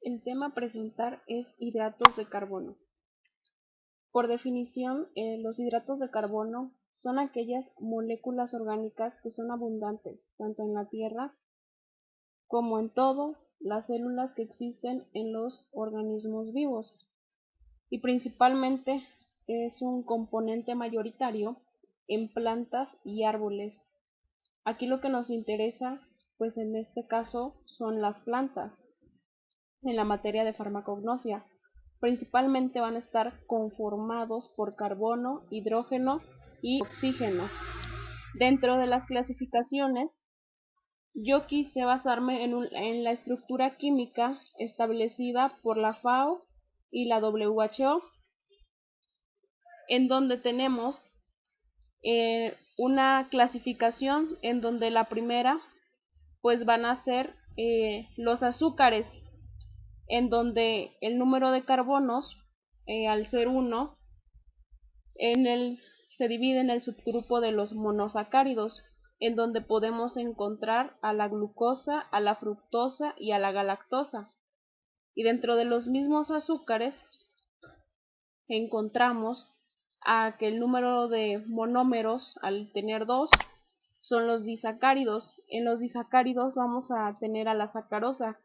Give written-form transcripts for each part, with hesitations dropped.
El tema a presentar es hidratos de carbono. Por definición, los hidratos de carbono son aquellas moléculas orgánicas que son abundantes tanto en la Tierra como en todas las células que existen en los organismos vivos, y principalmente es un componente mayoritario en plantas y árboles. Aquí lo que nos interesa, pues en este caso, son las plantas. En la materia de farmacognosia, principalmente van a estar conformados por carbono, hidrógeno y oxígeno. Dentro de las clasificaciones, yo quise basarme en la estructura química establecida por la FAO y la WHO, en donde tenemos una clasificación en donde la primera pues van a ser los azúcares, en donde el número de carbonos al ser 1 se divide en el subgrupo de los monosacáridos, en donde podemos encontrar a la glucosa, a la fructosa y a la galactosa. Y dentro de los mismos azúcares encontramos a que el número de monómeros, al tener 2, son los disacáridos. En los disacáridos vamos a tener a la sacarosa,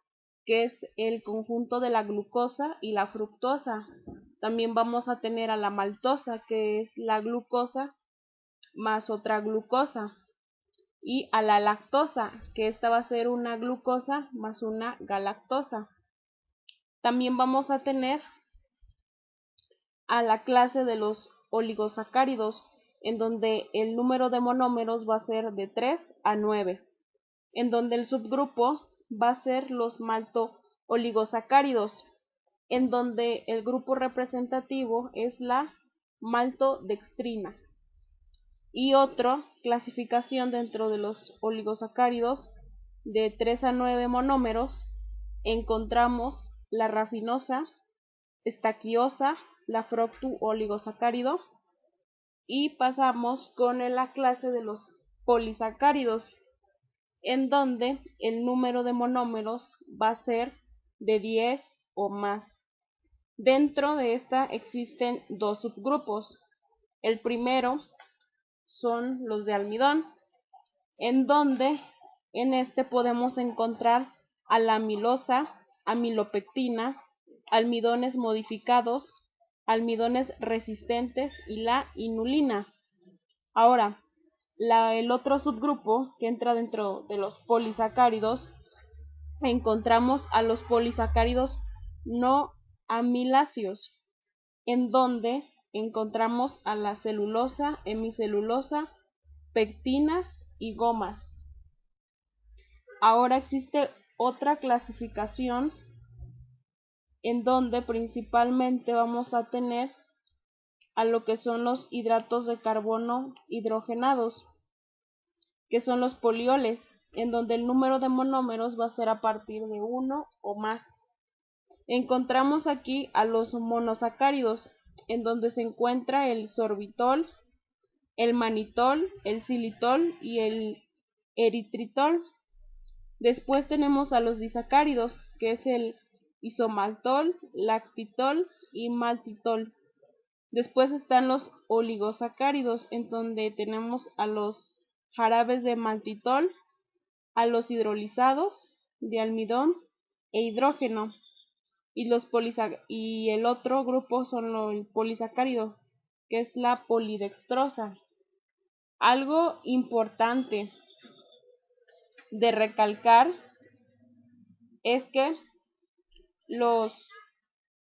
que es el conjunto de la glucosa y la fructosa. También vamos a tener a la maltosa, que es la glucosa más otra glucosa, y a la lactosa, que esta va a ser una glucosa más una galactosa. También vamos a tener a la clase de los oligosacáridos, en donde el número de monómeros va a ser de 3 a 9, en donde el subgrupo va a ser los malto-oligosacáridos, en donde el grupo representativo es la maltodextrina. Y otra clasificación dentro de los oligosacáridos de 3 a 9 monómeros, encontramos la rafinosa, estaquiosa, la fructo-oligosacárido, y pasamos con la clase de los polisacáridos, en donde el número de monómeros va a ser de 10 o más. Dentro de esta existen dos subgrupos. El primero son los de almidón, en donde en este podemos encontrar a la amilosa, amilopectina, almidones modificados, almidones resistentes y la inulina. Ahora, el otro subgrupo que entra dentro de los polisacáridos, encontramos a los polisacáridos no amiláceos, en donde encontramos a la celulosa, hemicelulosa, pectinas y gomas. Ahora existe otra clasificación en donde principalmente vamos a tener a lo que son los hidratos de carbono hidrogenados, que son los polioles, en donde el número de monómeros va a ser a partir de 1 o más. Encontramos aquí a los monosacáridos, en donde se encuentra el sorbitol, el manitol, el xilitol y el eritritol. Después tenemos a los disacáridos, que es el isomaltol, lactitol y maltitol. Después están los oligosacáridos, en donde tenemos a los jarabes de maltitol, a los hidrolizados de almidón e hidrógeno, y el otro grupo son el polisacárido, que es la polidextrosa. Algo importante de recalcar es que los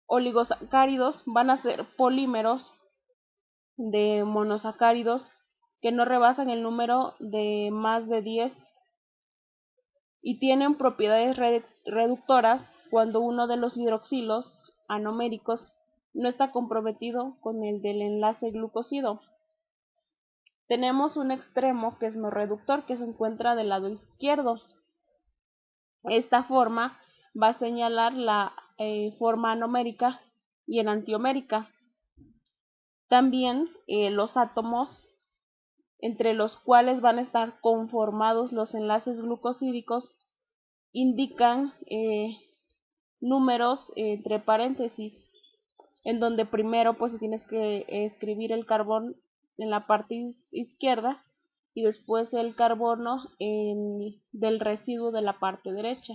oligosacáridos van a ser polímeros de monosacáridos que no rebasan el número de más de 10 y tienen propiedades reductoras cuando uno de los hidroxilos anoméricos no está comprometido con el del enlace glucósido. Tenemos un extremo que es no reductor, que se encuentra del lado izquierdo. Esta forma va a señalar la forma anomérica y enantiomérica. También los átomos entre los cuales van a estar conformados los enlaces glucosídicos indican números entre paréntesis, en donde primero pues tienes que escribir el carbón en la parte izquierda y después el carbono del residuo de la parte derecha.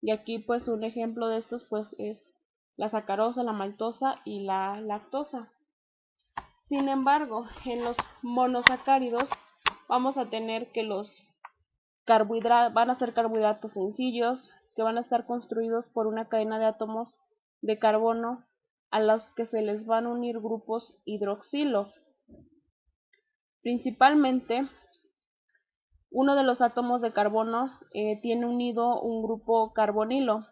Y aquí pues un ejemplo de estos pues es la sacarosa, la maltosa y la lactosa. Sin embargo, en los monosacáridos vamos a tener que los carbohidratos van a ser carbohidratos sencillos que van a estar construidos por una cadena de átomos de carbono a los que se les van a unir grupos hidroxilo. Principalmente, uno de los átomos de carbono tiene unido un grupo carbonilo.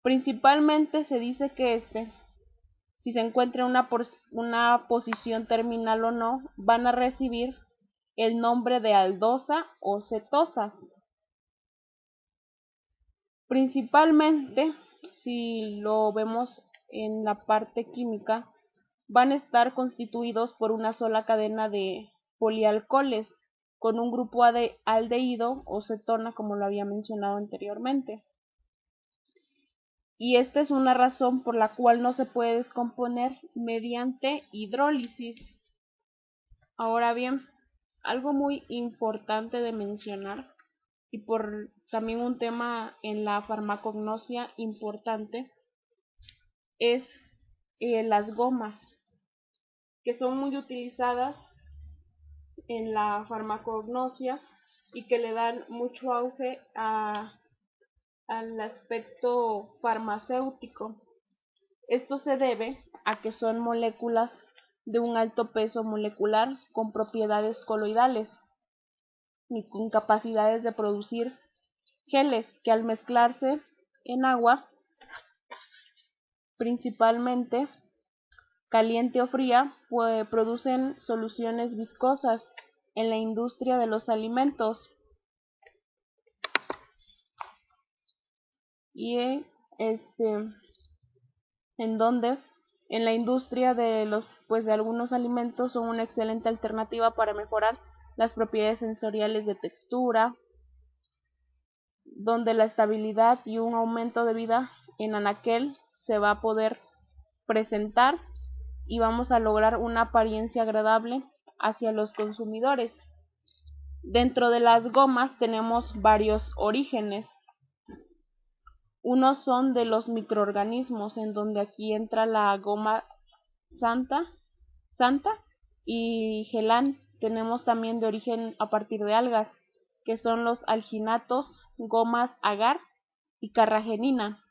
Principalmente se dice que si se encuentra en una posición terminal o no, van a recibir el nombre de aldosa o cetosas. Principalmente, si lo vemos en la parte química, van a estar constituidos por una sola cadena de polialcoholes con un grupo aldehído o cetona, como lo había mencionado anteriormente. Y esta es una razón por la cual no se puede descomponer mediante hidrólisis. Ahora bien, algo muy importante de mencionar y por también un tema en la farmacognosia importante es las gomas, que son muy utilizadas en la farmacognosia y que le dan mucho auge al aspecto farmacéutico. Esto se debe a que son moléculas de un alto peso molecular con propiedades coloidales y con capacidades de producir geles que al mezclarse en agua, principalmente caliente o fría, pues producen soluciones viscosas en la industria de los alimentos y en donde en la industria de de algunos alimentos son una excelente alternativa para mejorar las propiedades sensoriales de textura, donde la estabilidad y un aumento de vida en anaquel se va a poder presentar y vamos a lograr una apariencia agradable hacia los consumidores. Dentro de las gomas tenemos varios orígenes. Unos son de los microorganismos, en donde aquí entra la goma santa y gelán. Tenemos también de origen a partir de algas, que son los alginatos, gomas agar y carragenina,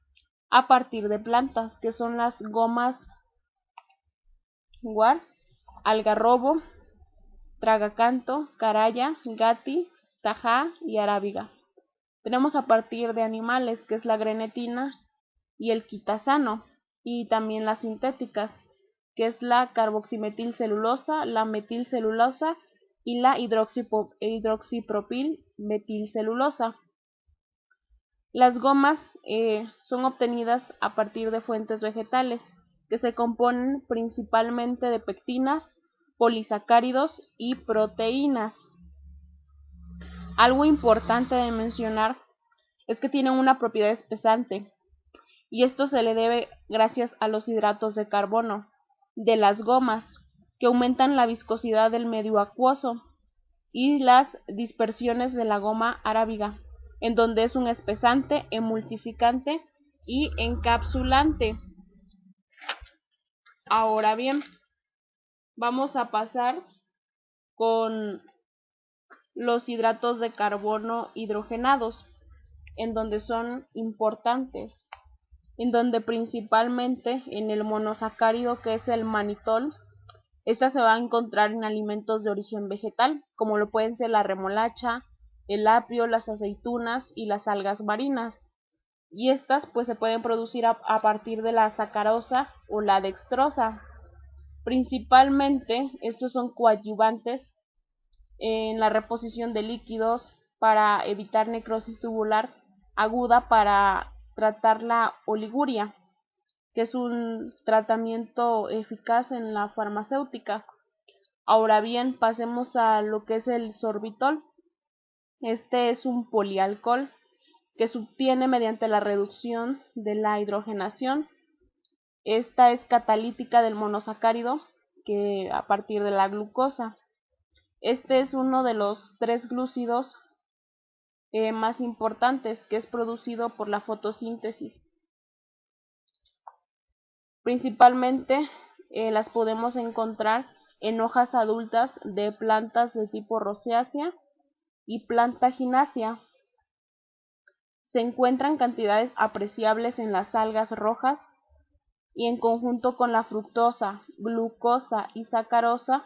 a partir de plantas, que son las gomas guar, algarrobo, tragacanto, caraya, gati, tajá y arábiga. Tenemos a partir de animales, que es la grenetina y el quitazano, y también las sintéticas, que es la carboximetilcelulosa, la metilcelulosa y la hidroxipropil metilcelulosa. Las gomas son obtenidas a partir de fuentes vegetales, que se componen principalmente de pectinas, polisacáridos y proteínas. Algo importante de mencionar es que tienen una propiedad espesante, y esto se le debe gracias a los hidratos de carbono de las gomas, que aumentan la viscosidad del medio acuoso, y las dispersiones de la goma arábiga, en donde es un espesante, emulsificante y encapsulante. Ahora bien, vamos a pasar con los hidratos de carbono hidrogenados, en donde son importantes, en donde principalmente en el monosacárido, que es el manitol, esta se va a encontrar en alimentos de origen vegetal, como lo pueden ser la remolacha, el apio, las aceitunas y las algas marinas. Y estas pues se pueden producir a partir de la sacarosa o la dextrosa. Principalmente estos son coadyuvantes en la reposición de líquidos para evitar necrosis tubular aguda, para tratar la oliguria, que es un tratamiento eficaz en la farmacéutica. Ahora bien, pasemos a lo que es el sorbitol. Este es un polialcohol que se obtiene mediante la reducción de la hidrogenación. Esta es catalítica del monosacárido, que a partir de la glucosa. Este es uno de los 3 glúcidos más importantes, que es producido por la fotosíntesis. Principalmente las podemos encontrar en hojas adultas de plantas de tipo rosácea y plantaginácea. Se encuentran cantidades apreciables en las algas rojas y en conjunto con la fructosa, glucosa y sacarosa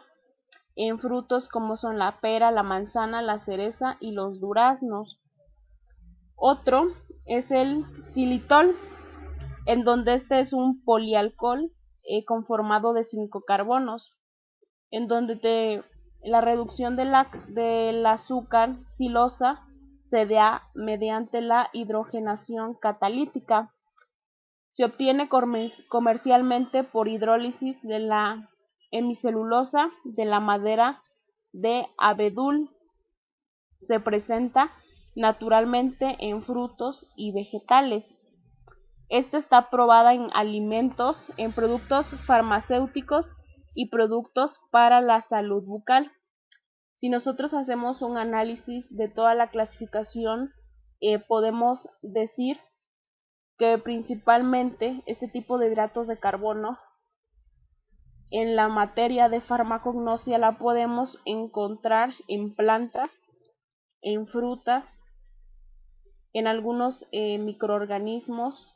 en frutos como son la pera, la manzana, la cereza y los duraznos. Otro es el xilitol, en donde este es un polialcohol conformado de 5 carbonos, en donde la reducción del azúcar silosa se da mediante la hidrogenación catalítica. Se obtiene comercialmente por hidrólisis de la hemicelulosa de la madera de abedul. Se presenta naturalmente en frutos y vegetales. Esta está probada en alimentos, en productos farmacéuticos y productos para la salud bucal. Si nosotros hacemos un análisis de toda la clasificación, podemos decir que principalmente este tipo de hidratos de carbono en la materia de farmacognosia la podemos encontrar en plantas, en frutas, en algunos microorganismos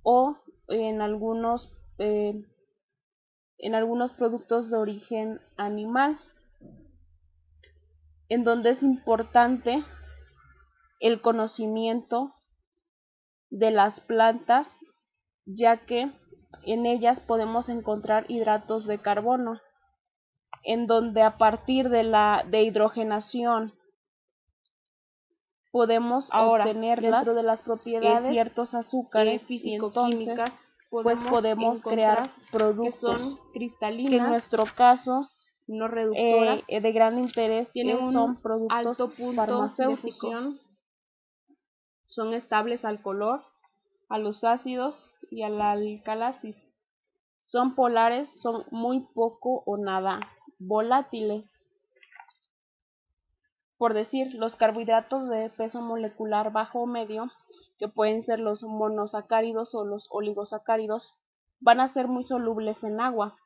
o en algunos productos de origen animal, en donde es importante el conocimiento de las plantas, ya que en ellas podemos encontrar hidratos de carbono, en donde a partir de la hidrogenación podemos obtenerlas dentro de las propiedades ciertos azúcares físico-químicas, pues podemos crear productos que son cristalinas, que en nuestro caso no reductoras, de gran interés, son productos alto punto farmacéuticos. Son estables al color, a los ácidos y a la alcalasis. Son polares, son muy poco o nada volátiles. Por decir, los carbohidratos de peso molecular bajo o medio, que pueden ser los monosacáridos o los oligosacáridos, van a ser muy solubles en agua,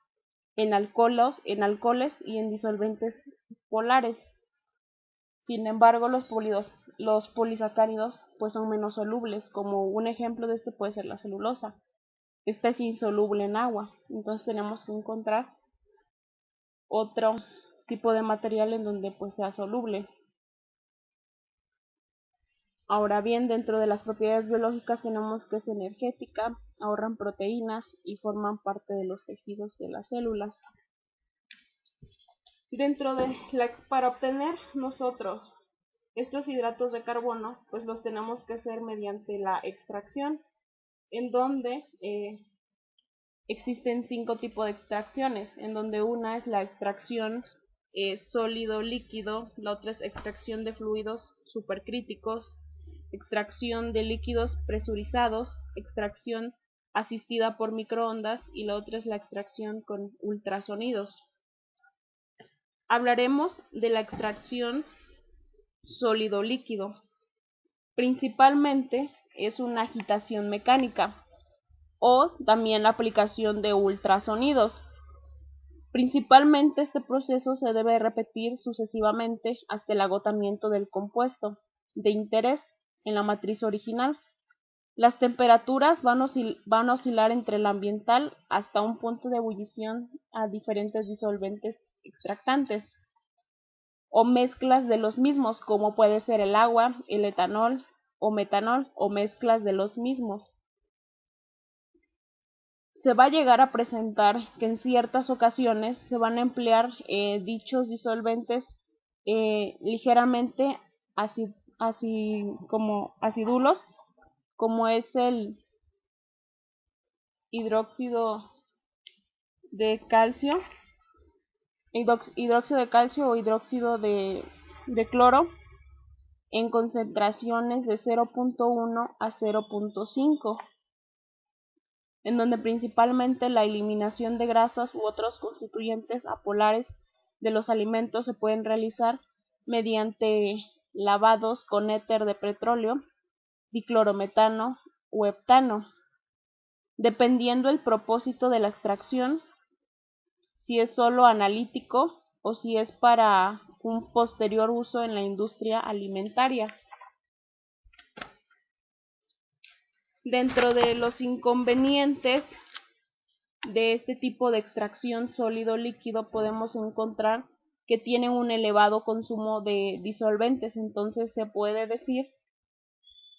en alcoholes y en disolventes polares. Sin embargo, los polisacáridos pues son menos solubles. Como un ejemplo de este puede ser la celulosa. Esta es insoluble en agua, entonces tenemos que encontrar otro tipo de material en donde pues sea soluble. Ahora bien, dentro de las propiedades biológicas tenemos que es energética, ahorran proteínas y forman parte de los tejidos de las células. Para obtener nosotros estos hidratos de carbono, pues los tenemos que hacer mediante la extracción, en donde existen 5 tipos de extracciones, en donde una es la extracción sólido-líquido, la otra es extracción de fluidos supercríticos, extracción de líquidos presurizados, extracción asistida por microondas y la otra es la extracción con ultrasonidos. Hablaremos de la extracción sólido-líquido. Principalmente es una agitación mecánica o también la aplicación de ultrasonidos. Principalmente este proceso se debe repetir sucesivamente hasta el agotamiento del compuesto de interés en la matriz original. Las temperaturas van a oscilar entre el ambiental hasta un punto de ebullición a diferentes disolventes extractantes o mezclas de los mismos, como puede ser el agua, el etanol o metanol o mezclas de los mismos. Se va a llegar a presentar que en ciertas ocasiones se van a emplear dichos disolventes ligeramente acidulos, como es el hidróxido de calcio, o hidróxido de cloro, en concentraciones de 0.1 a 0.5, en donde principalmente la eliminación de grasas u otros constituyentes apolares de los alimentos se pueden realizar mediante lavados con éter de petróleo, diclorometano o heptano, dependiendo el propósito de la extracción, si es solo analítico o si es para un posterior uso en la industria alimentaria. Dentro de los inconvenientes de este tipo de extracción sólido-líquido podemos encontrar que tiene un elevado consumo de disolventes, entonces se puede decir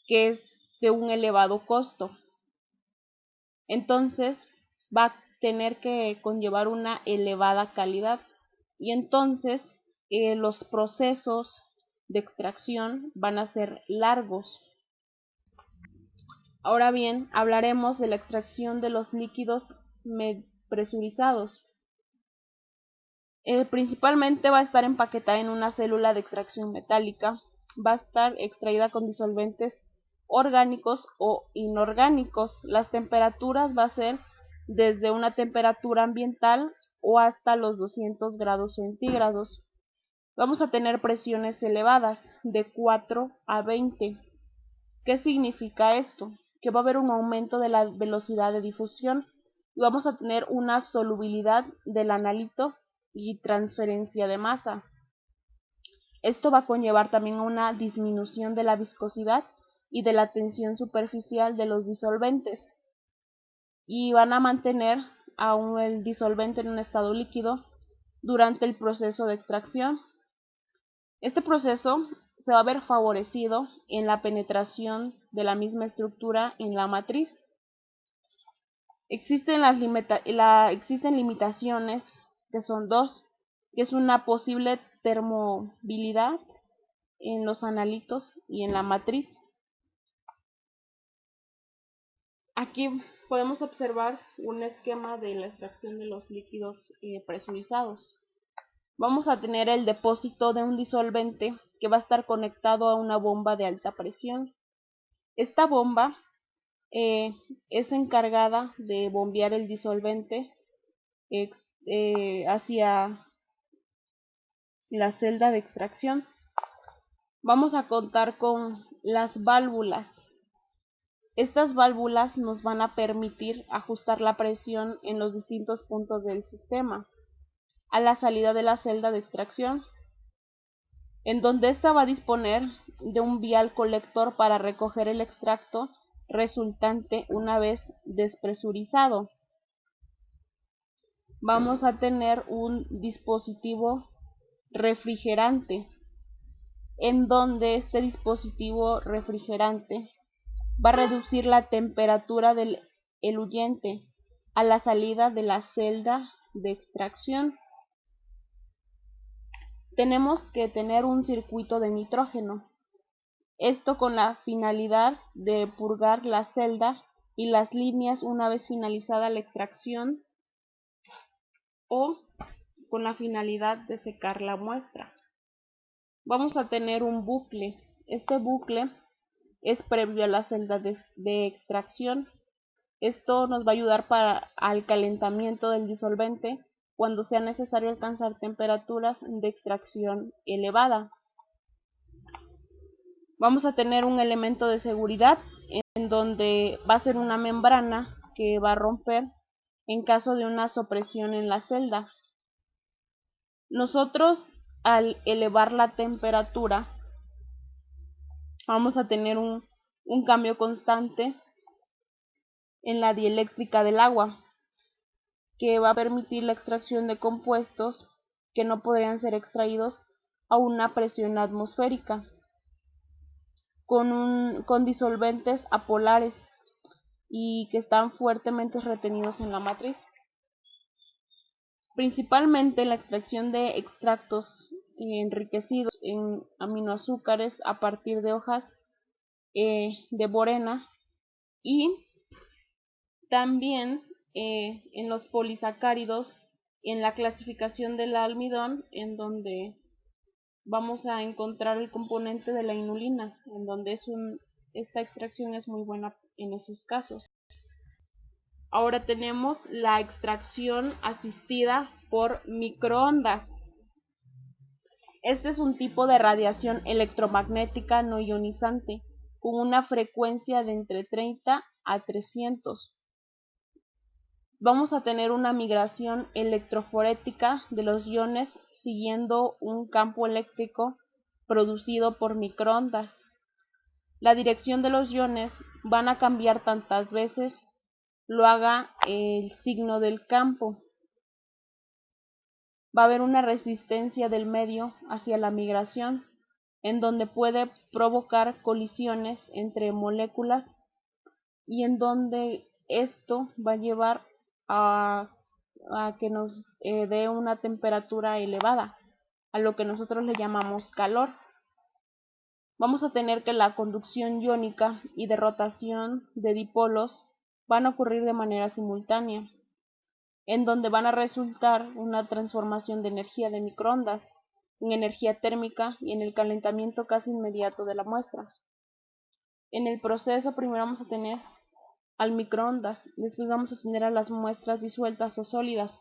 que es de un elevado costo. Entonces va a tener que conllevar una elevada calidad y entonces los procesos de extracción van a ser largos. Ahora bien, hablaremos de la extracción de los líquidos presurizados. Principalmente va a estar empaquetada en una célula de extracción metálica, va a estar extraída con disolventes orgánicos o inorgánicos. Las temperaturas va a ser desde una temperatura ambiental o hasta los 200 grados centígrados. Vamos a tener presiones elevadas de 4 a 20. ¿Qué significa esto? Que va a haber un aumento de la velocidad de difusión y vamos a tener una solubilidad del analito y transferencia de masa. Esto va a conllevar también una disminución de la viscosidad y de la tensión superficial de los disolventes y van a mantener aún el disolvente en un estado líquido durante el proceso de extracción. Este proceso se va a ver favorecido en la penetración de la misma estructura en la matriz. Existen limitaciones, que son dos, que es una posible termovilidad en los analitos y en la matriz. Aquí podemos observar un esquema de la extracción de los líquidos presurizados. Vamos a tener el depósito de un disolvente que va a estar conectado a una bomba de alta presión. Esta bomba es encargada de bombear el disolvente hacia la celda de extracción. Vamos a contar con las válvulas. Estas válvulas nos van a permitir ajustar la presión en los distintos puntos del sistema a la salida de la celda de extracción, en donde ésta va a disponer de un vial colector para recoger el extracto resultante una vez despresurizado. Vamos a tener un dispositivo refrigerante, en donde este dispositivo refrigerante va a reducir la temperatura del eluyente a la salida de la celda de extracción. Tenemos que tener un circuito de nitrógeno, esto con la finalidad de purgar la celda y las líneas una vez finalizada la extracción o con la finalidad de secar la muestra. Vamos a tener un bucle. Este bucle es previo a la celda de extracción. Esto nos va a ayudar al calentamiento del disolvente cuando sea necesario alcanzar temperaturas de extracción elevada. Vamos a tener un elemento de seguridad en donde va a ser una membrana que va a romper en caso de una supresión en la celda. Nosotros, al elevar la temperatura, vamos a tener un cambio constante en la dieléctrica del agua, que va a permitir la extracción de compuestos que no podrían ser extraídos a una presión atmosférica, con disolventes apolares y que están fuertemente retenidos en la matriz. Principalmente la extracción de extractos enriquecidos en aminoazúcares a partir de hojas de borena y también en los polisacáridos, en la clasificación del almidón, en donde vamos a encontrar el componente de la inulina, en donde esta extracción es muy buena en esos casos. Ahora tenemos la extracción asistida por microondas. Este es un tipo de radiación electromagnética no ionizante con una frecuencia de entre 30 a 300. Vamos a tener una migración electroforética de los iones siguiendo un campo eléctrico producido por microondas. La dirección de los iones van a cambiar tantas veces lo haga el signo del campo. Va a haber una resistencia del medio hacia la migración, en donde puede provocar colisiones entre moléculas y en donde esto va a llevar a que nos dé una temperatura elevada, a lo que nosotros le llamamos calor. Vamos a tener que la conducción iónica y de rotación de dipolos van a ocurrir de manera simultánea, en donde van a resultar una transformación de energía de microondas en energía térmica y en el calentamiento casi inmediato de la muestra. En el proceso primero vamos a tener al microondas, después vamos a tener a las muestras disueltas o sólidas.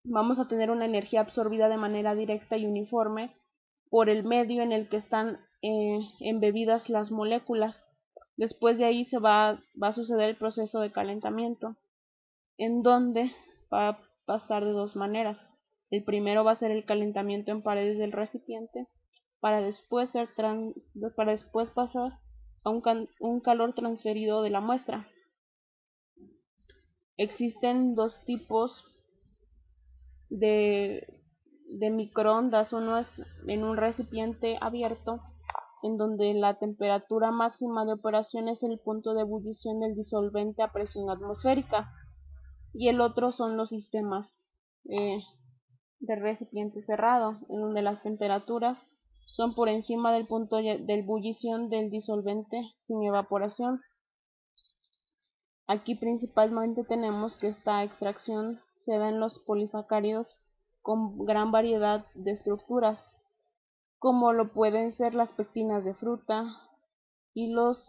Vamos a tener una energía absorbida de manera directa y uniforme por el medio en el que están embebidas las moléculas. Después de ahí va a suceder el proceso de calentamiento, en donde va a pasar de dos maneras. El primero va a ser el calentamiento en paredes del recipiente, para después pasar a un calor transferido de la muestra. Existen dos tipos de microondas. Uno es en un recipiente abierto, en donde la temperatura máxima de operación es el punto de ebullición del disolvente a presión atmosférica, y el otro son los sistemas de recipiente cerrado, en donde las temperaturas son por encima del punto de ebullición del disolvente sin evaporación. Aquí principalmente tenemos que esta extracción se da en los polisacáridos con gran variedad de estructuras, como lo pueden ser las pectinas de fruta y los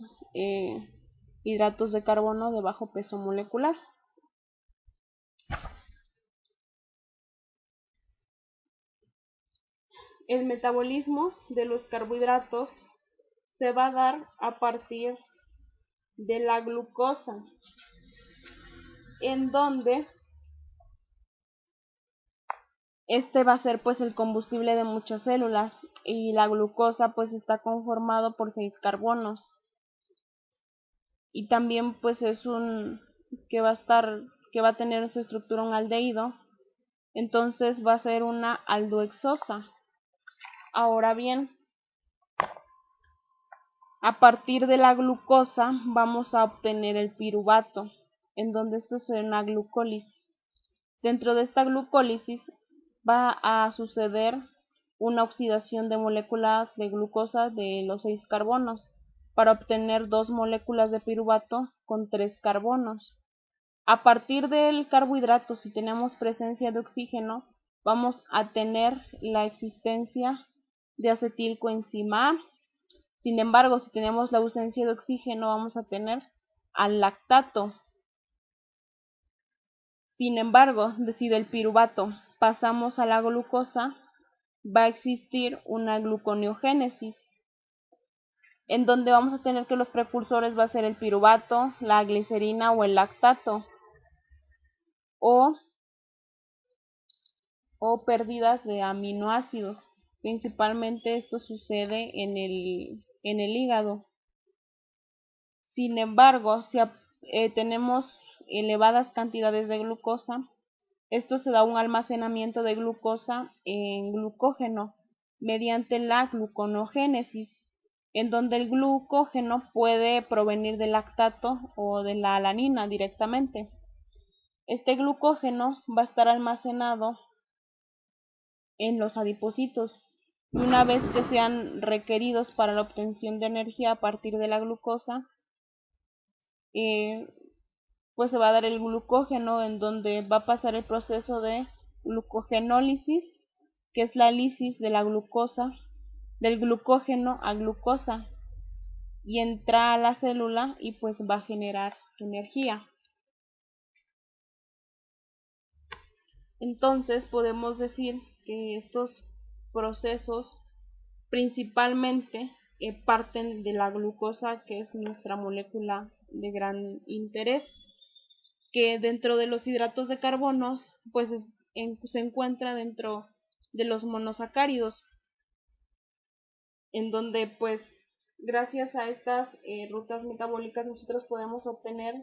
hidratos de carbono de bajo peso molecular. El metabolismo de los carbohidratos se va a dar a partir de la glucosa, en donde este va a ser pues el combustible de muchas células, y la glucosa pues está conformado por 6 carbonos, y también pues es un que va a tener en su estructura un aldehído, entonces va a ser una aldohexosa. Ahora bien, a partir de la glucosa vamos a obtener el piruvato, en donde esto es una glucólisis. Dentro de esta glucólisis va a suceder una oxidación de moléculas de glucosa de los 6 carbonos para obtener 2 moléculas de piruvato con 3 carbonos. A partir del carbohidrato, si tenemos presencia de oxígeno, vamos a tener la existencia de acetilcoenzima A. Sin embargo, si tenemos la ausencia de oxígeno, vamos a tener al lactato. Sin embargo, si del piruvato pasamos a la glucosa, va a existir una gluconeogénesis, en donde vamos a tener que los precursores va a ser el piruvato, la glicerina o el lactato, o pérdidas de aminoácidos. Principalmente esto sucede en el hígado. Sin embargo, si tenemos elevadas cantidades de glucosa, esto se da un almacenamiento de glucosa en glucógeno mediante la gluconeogénesis, en donde el glucógeno puede provenir del lactato o de la alanina directamente. Este glucógeno va a estar almacenado en los adipocitos, y una vez que sean requeridos para la obtención de energía a partir de la glucosa, pues se va a dar el glucógeno, en donde va a pasar el proceso de glucogenólisis, que es la lisis de la glucosa, del glucógeno a glucosa, y entra a la célula y pues va a generar energía. Entonces podemos decir que estos procesos principalmente parten de la glucosa, que es nuestra molécula de gran interés, que dentro de los hidratos de carbono pues se encuentra dentro de los monosacáridos, en donde pues gracias a estas rutas metabólicas nosotros podemos obtener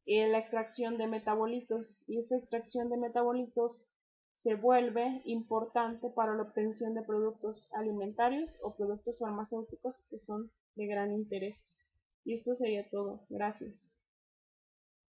la extracción de metabolitos, y esta extracción de metabolitos se vuelve importante para la obtención de productos alimentarios o productos farmacéuticos que son de gran interés. Y esto sería todo. Gracias.